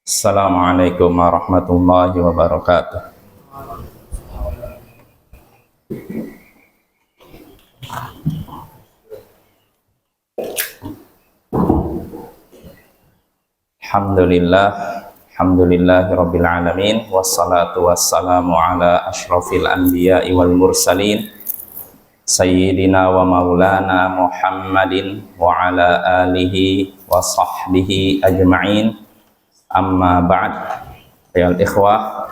Assalamualaikum warahmatullahi wabarakatuh. Alhamdulillah, alhamdulillahi rabbil alamin, wassalatu wassalamu ala ashrafil anbiya'i wal mursalin, sayyidina wa maulana Muhammadin wa ala alihi wa sahbihi ajma'in. Amma ba'd. Ya ikhwah,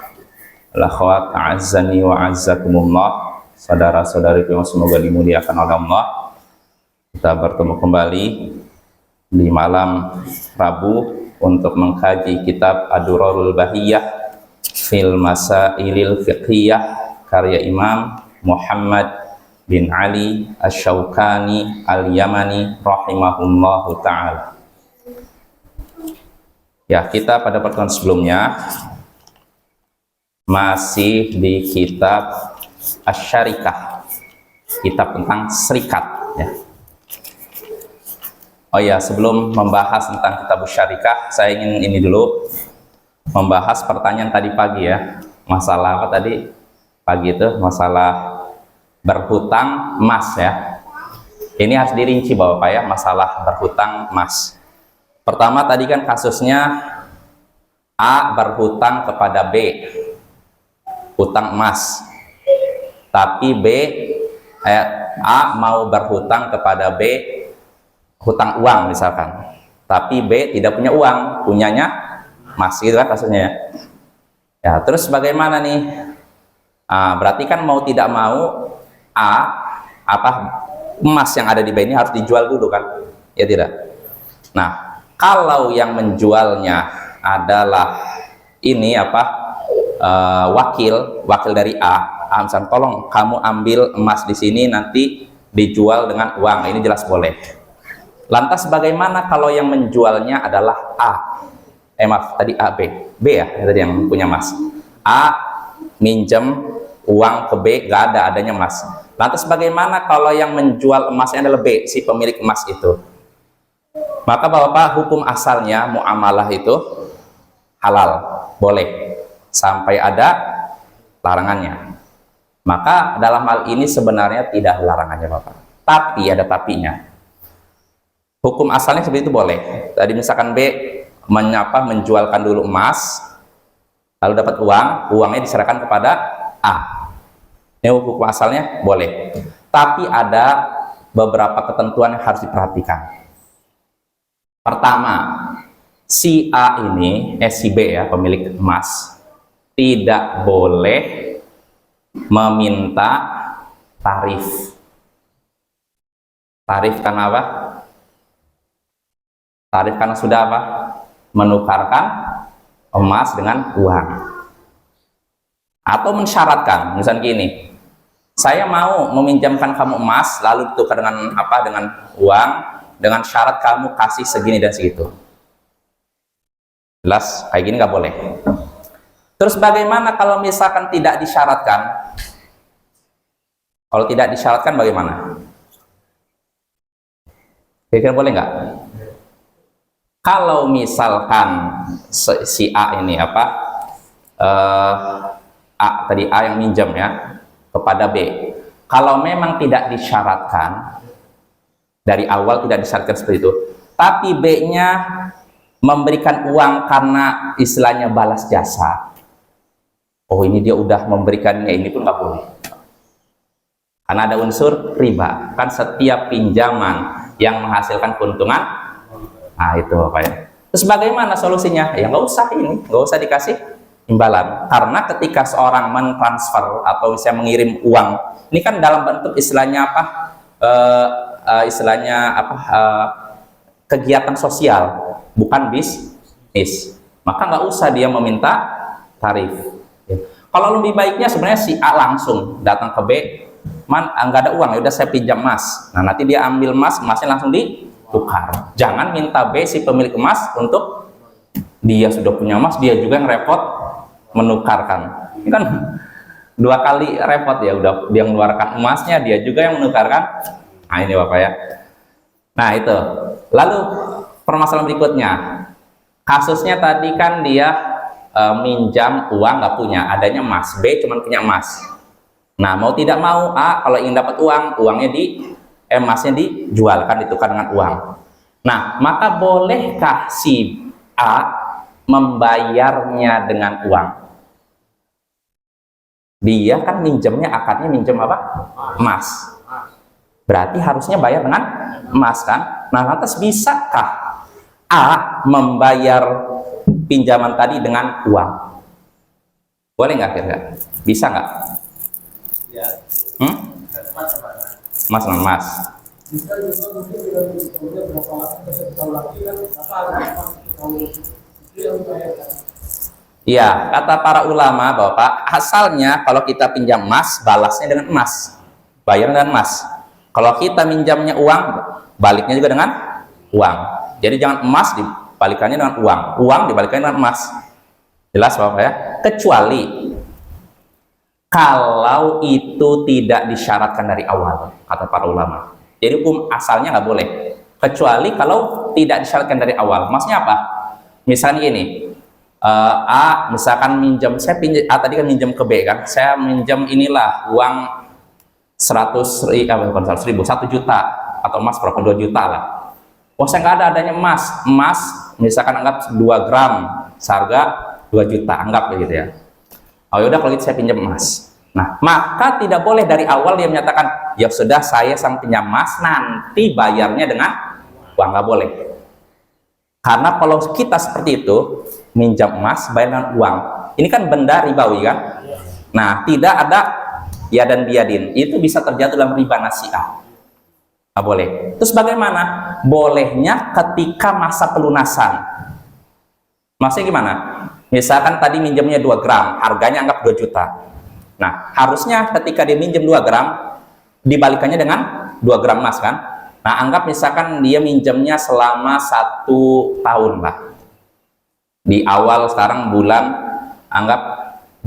al-akhwat, a'azzani wa a'azzakumullah, saudara-saudari yang semoga dimuliakan oleh Allah. Kita bertemu kembali di malam Rabu untuk mengkaji kitab Ad-Durarul Bahiyah fil Masailil Fiqhiyah karya Imam Muhammad bin Ali Asy-Syaukani Al-Yamani rahimahullahu ta'ala. Ya, kita pada pertemuan sebelumnya masih di kitab Asy-Syarikah, kitab tentang serikat ya. Oh ya, sebelum membahas tentang kitab Asy-Syarikah, saya ingin ini dulu membahas pertanyaan tadi pagi ya. Masalah apa tadi pagi itu? Masalah berhutang emas ya. Ini harus dirinci Bapak ya, masalah berhutang emas. Pertama tadi kan kasusnya A berhutang kepada B, hutang emas. Tapi A mau berhutang kepada B hutang uang misalkan. Tapi B tidak punya uang, punyanya emas, gitu kan kasusnya ya. Ya, terus bagaimana nih? Berarti kan mau tidak mau emas yang ada di B ini harus dijual dulu kan? Ya tidak. Nah, kalau yang menjualnya adalah ini wakil dari A, misalnya tolong kamu ambil emas di sini nanti dijual dengan uang, ini jelas boleh. Lantas bagaimana kalau yang menjualnya adalah B ya, tadi yang punya emas. A minjem uang ke B, gak adanya emas. Lantas bagaimana kalau yang menjual emasnya adalah B, si pemilik emas itu? Maka Bapak, hukum asalnya muamalah itu halal, boleh, sampai ada larangannya. Maka dalam hal ini sebenarnya tidak ada larangannya Bapak, tapi ada tapinya. Hukum asalnya seperti itu boleh. Tadi misalkan B menjualkan dulu emas, lalu dapat uang, uangnya diserahkan kepada A. Ini hukum asalnya boleh. Tapi ada beberapa ketentuan yang harus diperhatikan. Pertama, si A ini, si B ya, pemilik emas, tidak boleh meminta tarif. Tarif karena apa? Tarif karena sudah apa? Menukarkan emas dengan uang. Atau mensyaratkan, misalnya gini, saya mau meminjamkan kamu emas, lalu ditukar dengan apa? Dengan uang, dengan syarat kamu kasih segini dan segitu. Jelas kayak gini nggak boleh. Terus bagaimana kalau misalkan tidak disyaratkan? Kalau tidak disyaratkan bagaimana? Kira-kira boleh nggak? Kalau misalkan si A ini A yang minjam ya kepada B, kalau memang tidak disyaratkan, dari awal tidak disyaratkan seperti itu, tapi B-nya memberikan uang karena istilahnya balas jasa. Oh, ini dia udah memberikannya, ini pun nggak boleh. Karena ada unsur riba. Kan setiap pinjaman yang menghasilkan keuntungan, itu Bapak ya. Terus bagaimana solusinya? Ya nggak usah dikasih imbalan. Karena ketika seorang mentransfer atau misalnya mengirim uang, ini kan dalam bentuk istilahnya kegiatan sosial, bukan bisnis. Maka nggak usah dia meminta tarif ya. Kalau lebih baiknya sebenarnya si A langsung datang ke B, nggak ada uang, ya udah saya pinjam emas. Nah, nanti dia ambil emasnya langsung ditukar. Jangan minta B si pemilik emas untuk dia sudah punya emas, dia juga yang repot menukarkan. Ini kan dua kali repot ya, udah dia mengeluarkan emasnya, dia juga yang menukarkan. Nah, ini Bapak ya. Nah, itu. Lalu permasalahan berikutnya, Kasusnya tadi kan dia minjam uang nggak punya, adanya emas. B cuma punya emas. Nah, mau tidak mau A kalau ingin dapat uang, emasnya dijual, kan ditukar dengan uang. Nah, maka bolehkah si A membayarnya dengan uang? Dia kan minjemnya, akadnya minjem apa? Emas. Berarti harusnya bayar dengan emas kan? Nah, lantas bisakah A membayar pinjaman tadi dengan uang? Boleh nggak kira-kira? Bisa nggak? Mas non mas. Iya, kata para ulama Bapak, asalnya kalau kita pinjam emas, balasnya dengan emas, bayar dengan emas. Kalau kita minjamnya uang, baliknya juga dengan uang. Jadi jangan emas dibalikannya dengan uang, uang dibalikannya dengan emas. Jelas Bapak ya? Kecuali kalau itu tidak disyaratkan dari awal, kata para ulama. Jadi hukum asalnya nggak boleh, kecuali kalau tidak disyaratkan dari awal. Maksudnya apa? Misalnya gini, A misalkan minjam, A tadi kan minjam ke B kan, saya minjam inilah uang 100 ribu, 1 juta, atau emas berapa, 2 juta lah. Oh, saya nggak ada adanya emas misalkan anggap 2 gram, seharga 2 juta, anggap begitu ya. Oh yaudah kalau gitu saya pinjam emas. Nah, maka tidak boleh dari awal dia menyatakan, ya sudah saya sang pinjam emas, nanti bayarnya dengan uang, nggak boleh. Karena kalau kita seperti itu, minjam emas, bayar dengan uang, ini kan benda ribawi kan? Nah, tidak ada ya dan biadin, itu bisa terjatuh dalam riba nasi'ah. Nggak boleh. Terus bagaimana? Bolehnya ketika masa pelunasan. Maksudnya gimana? Misalkan tadi minjamnya 2 gram, harganya anggap 2 juta. Nah, harusnya ketika dia minjem 2 gram, dibalikannya dengan 2 gram emas kan? Nah, anggap misalkan dia minjemnya selama 1 tahun lah. Di awal sekarang bulan, anggap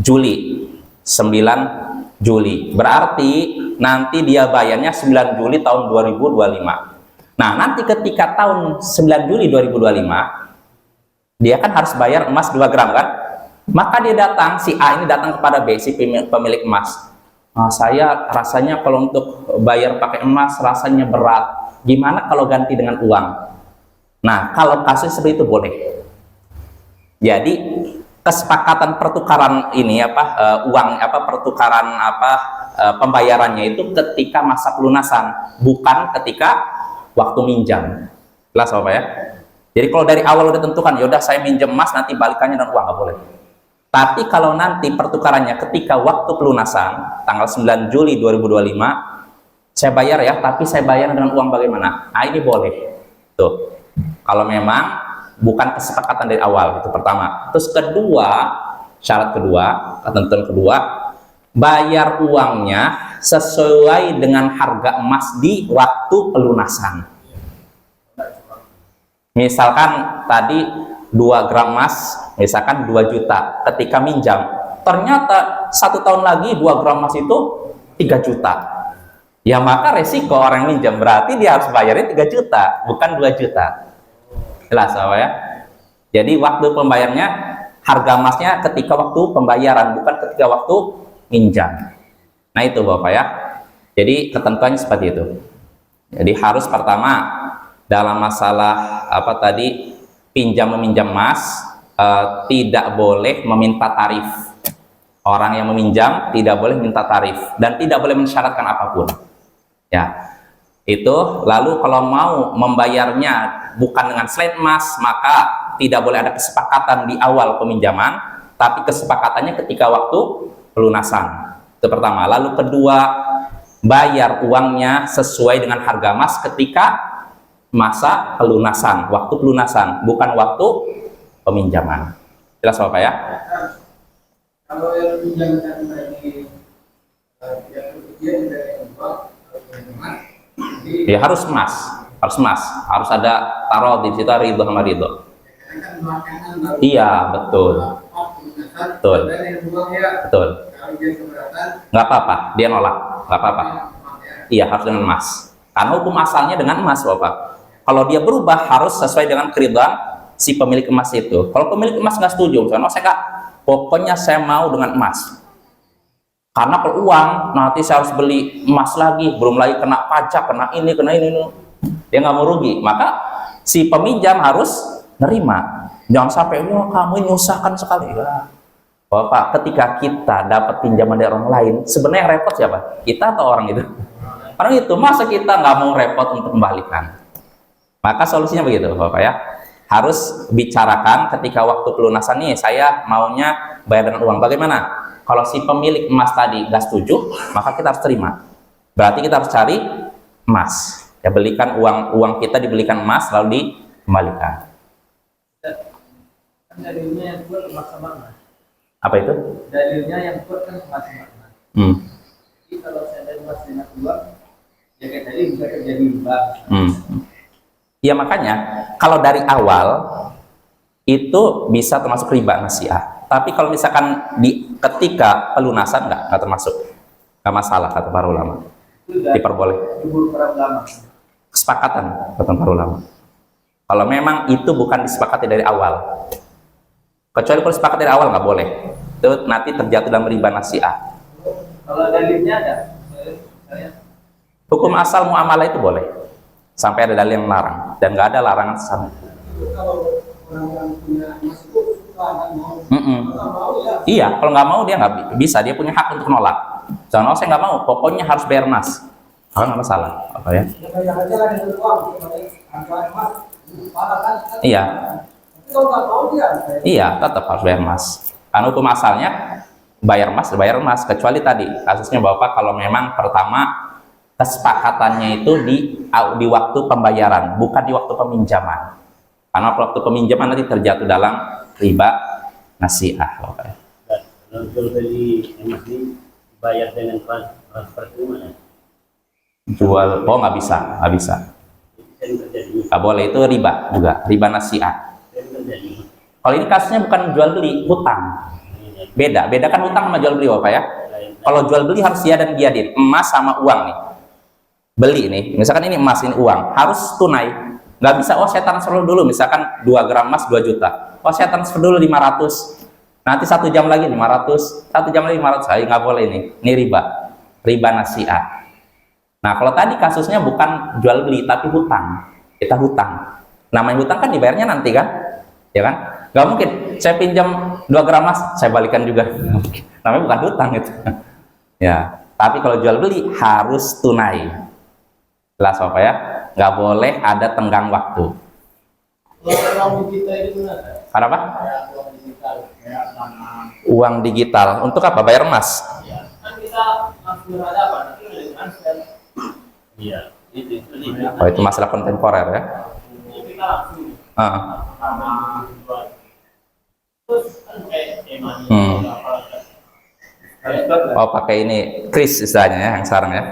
Juli, 9 Juli. Berarti nanti dia bayarnya 9 Juli tahun 2025. Nah, nanti ketika tahun 9 Juli 2025, dia kan harus bayar emas 2 gram kan? Maka dia datang, si A ini datang kepada B, si pemilik emas. Saya rasanya kalau untuk bayar pakai emas rasanya berat. Gimana kalau ganti dengan uang? Nah, kalau kasus seperti itu boleh. Jadi kesepakatan pertukaran ini pertukaran pembayarannya itu ketika masa pelunasan, bukan ketika waktu minjam. Jelas Bapak ya? Jadi kalau dari awal udah tentukan, yaudah saya minjem emas nanti balikannya dengan uang, nggak boleh. Tapi kalau nanti pertukarannya ketika waktu pelunasan, tanggal 9 Juli 2025, saya bayar ya, tapi saya bayar dengan uang bagaimana? Nah, ini boleh. Tuh. Kalau memang bukan kesepakatan dari awal, itu pertama. Terus kedua, syarat kedua, ketentuan kedua, bayar uangnya sesuai dengan harga emas di waktu pelunasan. Misalkan tadi 2 gram emas, misalkan 2 juta ketika minjam, ternyata 1 tahun lagi 2 gram emas itu 3 juta. Ya maka resiko orang minjam, berarti dia harus bayarnya 3 juta, bukan 2 juta. Jelas apa ya? Jadi waktu pembayarnya, harga emasnya ketika waktu pembayaran, bukan ketika waktu minjam. Nah itu Bapak ya. Jadi ketentuannya seperti itu. Jadi harus pertama dalam masalah pinjam meminjam emas, tidak boleh meminta tarif. Orang yang meminjam tidak boleh minta tarif dan tidak boleh mensyaratkan apapun. Ya, itu. Lalu kalau mau membayarnya bukan dengan selain emas, maka tidak boleh ada kesepakatan di awal peminjaman, tapi kesepakatannya ketika waktu pelunasan. Itu pertama. Lalu kedua, bayar uangnya sesuai dengan harga emas ketika masa pelunasan, waktu pelunasan, bukan waktu peminjaman. Jelas Bapak ya? Kalau yang pinjamkan dari ya harus emas, harus ada taruh di situ ridho sama ridho. Iya betul, betul. Nggak apa-apa, dia nolak, nggak apa-apa. Iya harus dengan emas, karena hukum asalnya dengan emas Bapak. Kalau dia berubah harus sesuai dengan keridhaan si pemilik emas itu. Kalau pemilik emas nggak setuju, misalnya, oh saya nggak, pokoknya saya mau dengan emas. Karena kalau uang, nanti saya harus beli emas lagi, belum lagi kena pajak, kena ini. Dia nggak mau rugi. Maka si peminjam harus nerima. Jangan sampai, wah kamu nyusahkan sekali. Ya. Bapak, ketika kita dapat pinjaman dari orang lain, sebenarnya yang repot siapa? Kita atau orang itu? Orang itu, masa kita nggak mau repot untuk kembalikan? Maka solusinya begitu, Bapak ya. Harus bicarakan ketika waktu pelunasan nih, saya maunya bayar dengan uang. Bagaimana? Kalau si pemilik emas tadi nggak setuju, maka kita harus terima. Berarti kita harus cari emas. Ya, belikan uang kita dibelikan emas lalu dikembalikan. Dalilnya yang kuat emas sama emas. Apa itu? Dalilnya yang kuat kan emas sama emas. Jadi kalau saya ada emas dengan uang, ya kayak tadi bisa terjadi riba. Ya makanya kalau dari awal itu bisa termasuk riba nasiah. Tapi kalau misalkan ketika pelunasan nggak termasuk, nggak masalah kata para ulama. Diperboleh. Kesepakatan kata para ulama. Kalau memang itu bukan disepakati dari awal, kecuali kalau disepakati dari awal nggak boleh. Itu nanti terjatuh dalam riba nasiah. Kalau dalilnya ada, Hukum asal muamalah itu boleh sampai ada dalil yang melarang, dan nggak ada larangan sama. kalau orang yang punya emas itu nggak mau, ya. Iya, kalau nggak mau dia nggak bisa, dia punya hak untuk nolak. Jangan, oh saya nggak mau, pokoknya harus bayar emas. Kalau nggak masalah, apa ya? Iya. Iya, tetap harus bayar emas. Karena hukum asalnya bayar emas, kecuali tadi kasusnya Bapak kalau memang pertama kesepakatannya itu di waktu pembayaran, bukan di waktu peminjaman. Karena waktu peminjaman nanti terjatuh dalam riba nasiah. Okay. Kalau jual beli emas ini bayar dengan transfer itu mana? Jual, oh nggak bisa. Nggak boleh, itu riba juga, riba nasiah. Kalau ini kasusnya bukan jual beli, hutang. Beda kan hutang sama jual beli, Bapak ya. Kalau jual beli harus dia dan biadin, emas sama uang nih. Beli nih, misalkan ini emas, ini uang, harus tunai. Nggak bisa, oh saya transfer dulu, misalkan 2 gram emas 2 juta. Oh saya transfer dulu 500. Nanti 1 jam lagi 500, 1 jam lagi 500. Nggak boleh ini riba nasiah. Nah kalau tadi kasusnya bukan jual beli tapi hutang, kita hutang. Namanya hutang kan dibayarnya nanti kan, ya kan? Nggak mungkin saya pinjam 2 gram emas saya balikan juga. Namanya bukan hutang itu. Ya, tapi kalau jual beli harus tunai. Jelas Bapak ya, nggak boleh ada tenggang waktu. Uang digital itu mana? Apa? Uang digital, Uang digital untuk apa? Bayar emas. kan kita langsung ada apa? Nanti ada transfer. Iya, itu. Oh itu masalah kontemporer ya. Kita langsung sama jual. Terus kan kayak emas. Oh pakai ini kris istilahnya ya, yang sekarang ya.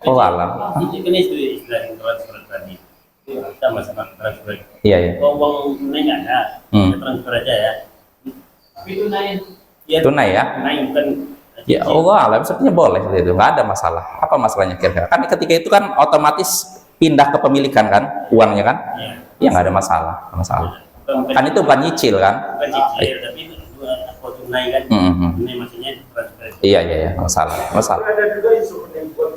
Oh alam. Ini itu istilah transfer tadi. Sama-sama transfer. Iya. Uang tunai nggak ada, transfer aja ya. Tapi itu naik. Tunai ya. Naik bukan. Ya Allah alam, sepertinya boleh seperti itu, nggak ada masalah. Apa masalahnya kira-kira? Kan ketika itu kan otomatis pindah ke pemilikan kan, uangnya kan? Ya nggak ada masalah, Kan itu bukan nyicil kan? Bukan cicil, tapi itu apa tunai kan? Tunai maksudnya transfer. Iya, masalah. Ada juga instrumen yang buat.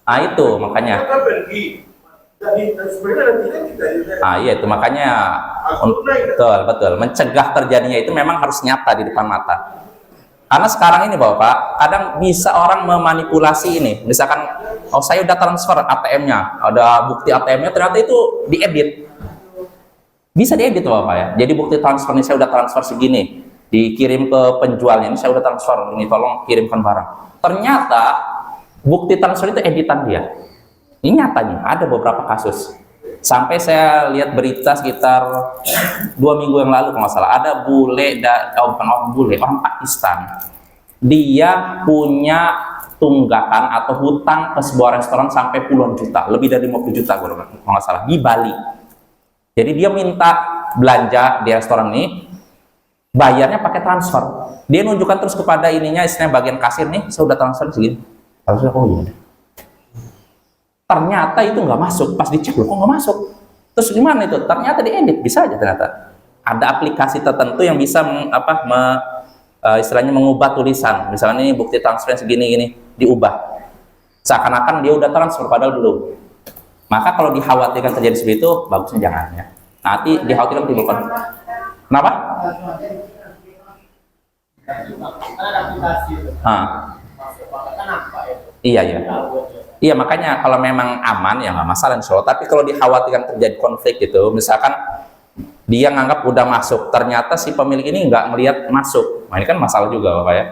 Ah itu makanya. Kita pergi. Jadi sebenarnya nantinya kita. Iya itu makanya. Betul. Mencegah terjadinya itu memang harus nyata di depan mata. Karena sekarang ini Bapak, kadang bisa orang memanipulasi ini. Misalkan, oh saya udah transfer ATM-nya, ada bukti ATM-nya, ternyata itu diedit. Bisa diedit Bapak ya. Jadi bukti transfer ini saya udah transfer segini, dikirim ke penjualnya, ini saya udah transfer, ini tolong kirimkan barang. Ternyata bukti transfer itu editan dia. Ini nyatanya, ada beberapa kasus. Sampai saya lihat berita sekitar 2 minggu yang lalu kalau nggak salah, ada orang Pakistan. Dia punya tunggakan atau hutang ke sebuah restoran sampai puluhan juta, lebih dari 50 juta kalau nggak salah, di Bali. Jadi dia minta belanja di restoran ini, bayarnya pakai transfer. Dia nunjukkan terus kepada ininya, istilahnya bagian kasir nih, saya udah transfer segini. Harusnya, oh iya. Ternyata itu nggak masuk, pas dicek loh, kok nggak masuk? Terus gimana itu? Ternyata diedit, bisa aja ternyata. Ada aplikasi tertentu yang bisa istilahnya mengubah tulisan. Misalnya ini bukti transferan segini-gini, diubah. Seakan-akan dia udah transfer, padahal belum. Maka kalau dikhawatirkan terjadi seperti itu, bagusnya jangan ya. Nanti dikhawatirkan timbul konflik. Kenapa? Iya, iya. Iya, makanya kalau memang aman ya nggak masalah insya Allah. Tapi kalau dikhawatirkan terjadi konflik gitu, misalkan dia nganggap udah masuk, ternyata si pemilik ini nggak melihat masuk. Nah, ini kan masalah juga Bapak ya.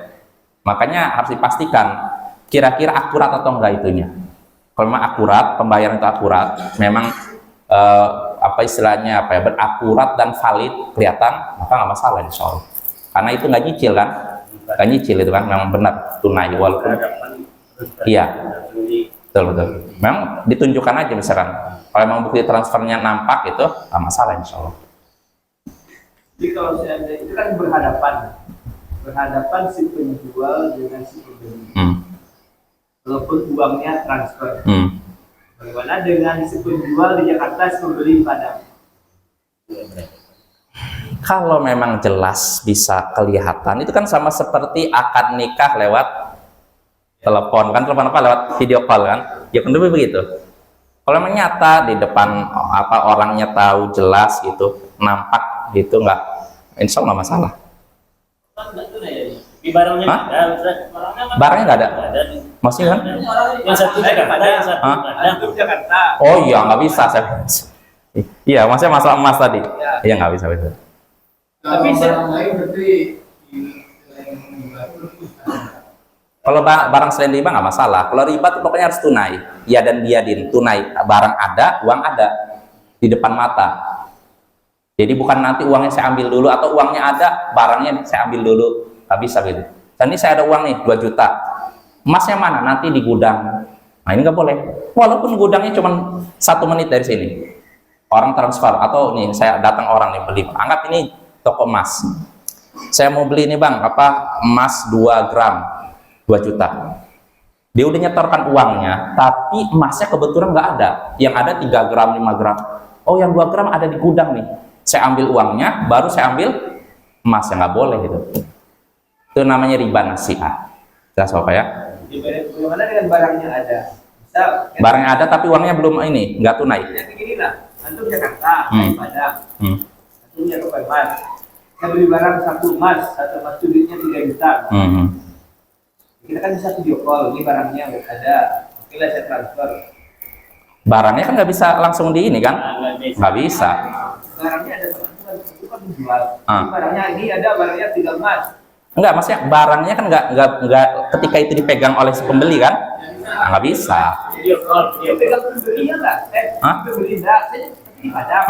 Makanya harus dipastikan kira-kira akurat atau enggak itunya. Kalau memang akurat, pembayaran itu akurat, memang berakurat dan valid kelihatan, maka nggak masalah insya Allah. Karena itu nggak nyicil kan, nggak nyicil itu kan memang benar tunai walaupun iya betul. Memang ditunjukkan aja misalkan. Kalau memang bukti transfernya nampak itu nggak masalah insya Allah. Jadi kalau seandainya itu kan berhadapan si penjual dengan si pembeli. Walaupun uangnya transfer. Bagaimana dengan si penjual di Jakarta, si pembeli di Padang? Kalau memang jelas bisa kelihatan, itu kan sama seperti akad nikah lewat telepon kan, telepon apa lewat video call kan, ya kan begitu. Kalau memang nyata di depan orangnya tahu jelas gitu, nampak gitu nggak, insya Allah nggak masalah. Di barangnya Barangnya nggak ada, maksudnya kan? Yang satu Jakarta, yang satu Jakarta. Oh iya nggak bisa saya. Iya, maksudnya masalah emas tadi. Iya nggak bisa. Tapi orang lain berarti kalau barang selain riba nggak masalah. Kalau riba itu pokoknya harus tunai. Ya dan biadin, tunai. Barang ada, uang ada di depan mata. Jadi bukan nanti uangnya saya ambil dulu atau uangnya ada, barangnya saya ambil dulu. Nggak bisa gitu. Dan ini saya ada uang nih 2 juta. Emasnya mana? Nanti di gudang. Nah ini nggak boleh. Walaupun gudangnya cuma 1 menit dari sini. Orang transfer atau nih saya datang orang nih beli. Anggap ini toko emas. Saya mau beli ini bang, emas 2 gram. 2 juta. Dia udah nyetorkan uangnya, tapi emasnya kebetulan nggak ada. Yang ada 3 gram, 5 gram. Oh, yang 2 gram ada di gudang nih. Saya ambil uangnya, baru saya ambil emasnya, nggak boleh gitu. Itu namanya riba nasi'ah. Jelas Bapak ya? Bagaimana dengan barangnya ada? Misal, barangnya ada tapi uangnya belum ini, nggak tunai. Jadi gini lah, antum Jakarta, Padang, antum punya toko emas. Saya beli barang 1 emas itu duitnya 3 juta. Kita kan bisa video call, ini barangnya ada, oke lah saya transfer. Barangnya kan nggak bisa langsung di ini kan? Nggak bisa. Barangnya ada teman-teman, itu kan menjual. Ini barangnya ini ada, barangnya 3 emas. Enggak, maksudnya barangnya kan nggak ketika itu dipegang oleh si pembeli kan? Nah, nggak bisa. Video call, pegang pembeli ya nggak? Pembeli enggak, saya di Padang.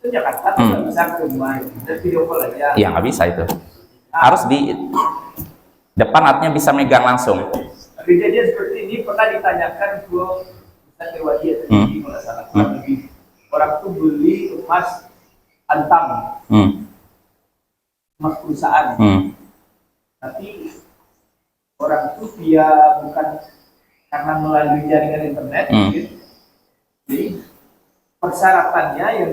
Itu Jakarta tuh nggak bisa ke rumah, kita video call aja. Iya nggak bisa itu. Harus di depan, artinya bisa megang langsung. Kejadian seperti ini pernah ditanyakan ke Ustaz Irwadi tadi, kalau salah lebih. Orang tuh beli emas antam, emas perusahaan. Tapi orang tuh dia bukan karena melalui jaringan internet, jadi persyaratannya yang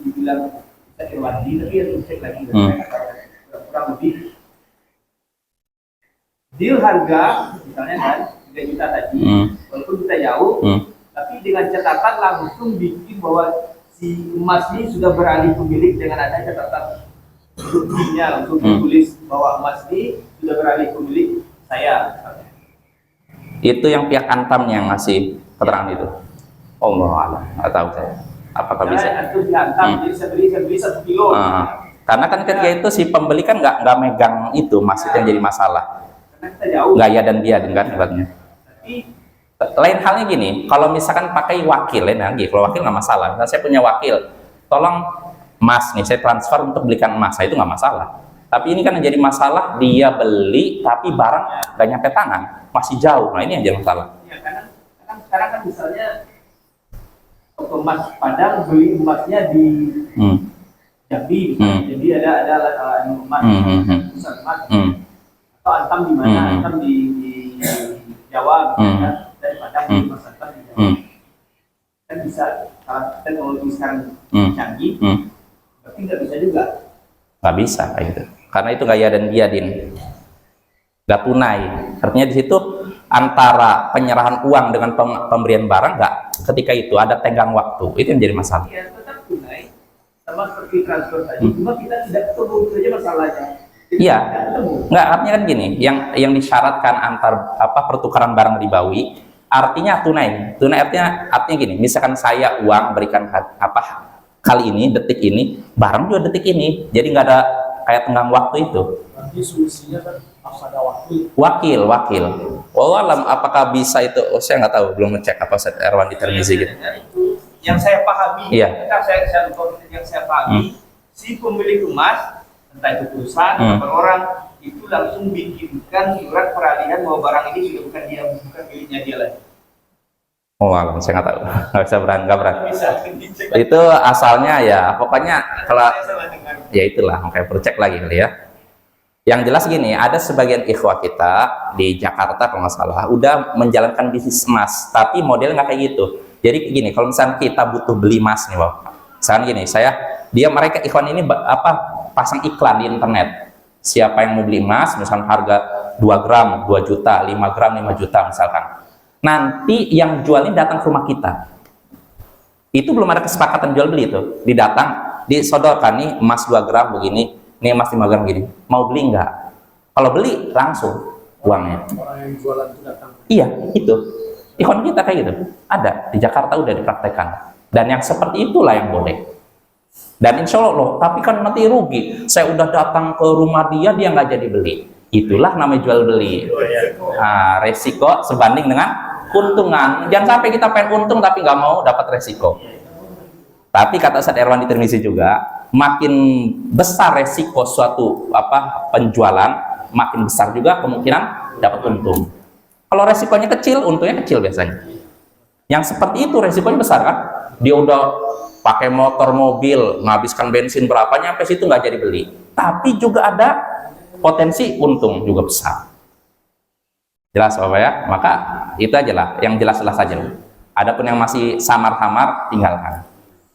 dibilang Ustaz Irwadi, tapi ya cek lagi, kurang lebih deal harga misalnya kan 3 juta tadi, walaupun kita jauh, tapi dengan catatan langsung bikin bahwa si emas ini sudah beralih pemilik dengan ada catatan buktinya, langsung tulis bahwa emas ini sudah beralih pemilik saya. Itu yang pihak antamnya yang ngasih keterangan itu. Allah Allah, nggak tahu saya. Apakah bisa? Itu dihantam, jadi saya beli 1 kilo. Karena kan ketika itu si pembeli kan nggak megang itu, masih yang jadi masalah. Karena kita jauh. Gaya dan biadin kan ibaratnya. Tapi lain halnya gini, kalau misalkan pakai wakil, lain lagi. Kalau wakil nggak masalah. Misalnya saya punya wakil, tolong emas nih, saya transfer untuk belikan emas, itu nggak masalah. Tapi ini kan yang jadi masalah, dia beli tapi barang nggak nyampe tangan, masih jauh. Nah ini yang jadi masalah. ya karena sekarang kan misalnya toko emas Padang beli emasnya di Jambi, jadi ada emas, pusat emas, atau antam di mana, antam di Jawa, dari Padang di emas antam di Jawa. kan bisa kalau teknologi sekarang Hmm. canggih, Hmm. tapi nggak bisa juga. Nggak bisa kayak gitu, karena itu gaya dan dia, Din, nggak tunai. Artinya di situ antara penyerahan uang dengan pemberian barang nggak, ketika itu ada tenggang waktu, itu yang jadi masalah. Ya tetap tunai, sama seperti transfer tadi, cuma kita tidak ketemu, itu aja masalahnya. Jadi Iya. tidak ketemu. Nggak, artinya kan gini, yang disyaratkan antar pertukaran barang ribawi, artinya tunai. Tunai artinya gini, misalkan saya uang berikan kali ini, detik ini, barang juga detik ini, jadi nggak ada kayak tenggang waktu itu. Nanti solusinya kan harus ada waktu. Wakil. Wallahualam apakah bisa itu? Oh, saya nggak tahu, belum ngecek apa Ustaz Erwan di Tirmizi gitu. Itu yang saya pahami, Iya. yang saya pahami, si pemilik emas, entah itu perusahaan atau orang, itu langsung bikinkan surat peralihan bahwa barang ini sudah bukan miliknya dia lagi. Oh, alam, saya nggak tahu, nggak berani. Bisa dicek. Itu asalnya ya, pokoknya kalau Saya salah dengar. ya itulah, makanya perlu cek lagi kali ya. Yang jelas gini, ada sebagian ikhwah kita di Jakarta kalau nggak salah udah menjalankan bisnis emas, tapi modelnya nggak kayak gitu. Jadi gini, kalau misalnya kita butuh beli emas nih, Bapak. Misalnya gini, mereka ikhwan ini pasang iklan di internet. Siapa yang mau beli emas, misalnya harga 2 gram 2 juta, 5 gram 5 juta misalkan. Nanti yang jual ini datang ke rumah kita. Itu belum ada kesepakatan jual beli itu. Disodorkan nih emas 2 gram begini, nih emas 5 gram gini. Mau beli nggak? Kalau beli langsung uangnya. Orang yang jualan itu datang. Iya, itu. Ikhwan kita kayak gitu. Ada di Jakarta udah dipraktekkan. Dan yang seperti itulah yang boleh. Dan insya Allah loh, tapi kan nanti rugi. Saya udah datang ke rumah dia nggak jadi beli. Itulah namanya jual beli. Nah, resiko sebanding dengan keuntungan. Jangan sampai kita pengen untung tapi nggak mau dapat resiko. Tapi kata Ustaz Erwan di Tirmizi juga, makin besar resiko suatu penjualan, makin besar juga kemungkinan dapat untung. Kalau resikonya kecil, untungnya kecil biasanya. Yang seperti itu resikonya besar kan? Dia udah pakai motor, mobil, menghabiskan bensin berapa, nyampe situ nggak jadi beli. Tapi juga ada potensi untung juga besar. Jelas Bapak ya? Maka itu aja lah, yang jelas-jelas saja. Adapun yang masih samar-samar, tinggalkan.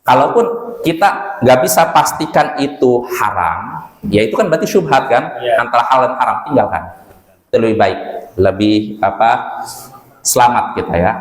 Kalaupun kita nggak bisa pastikan itu haram, ya itu kan berarti syubhat kan, antara halal dan haram, tinggalkan. Itu lebih baik, lebih selamat kita ya.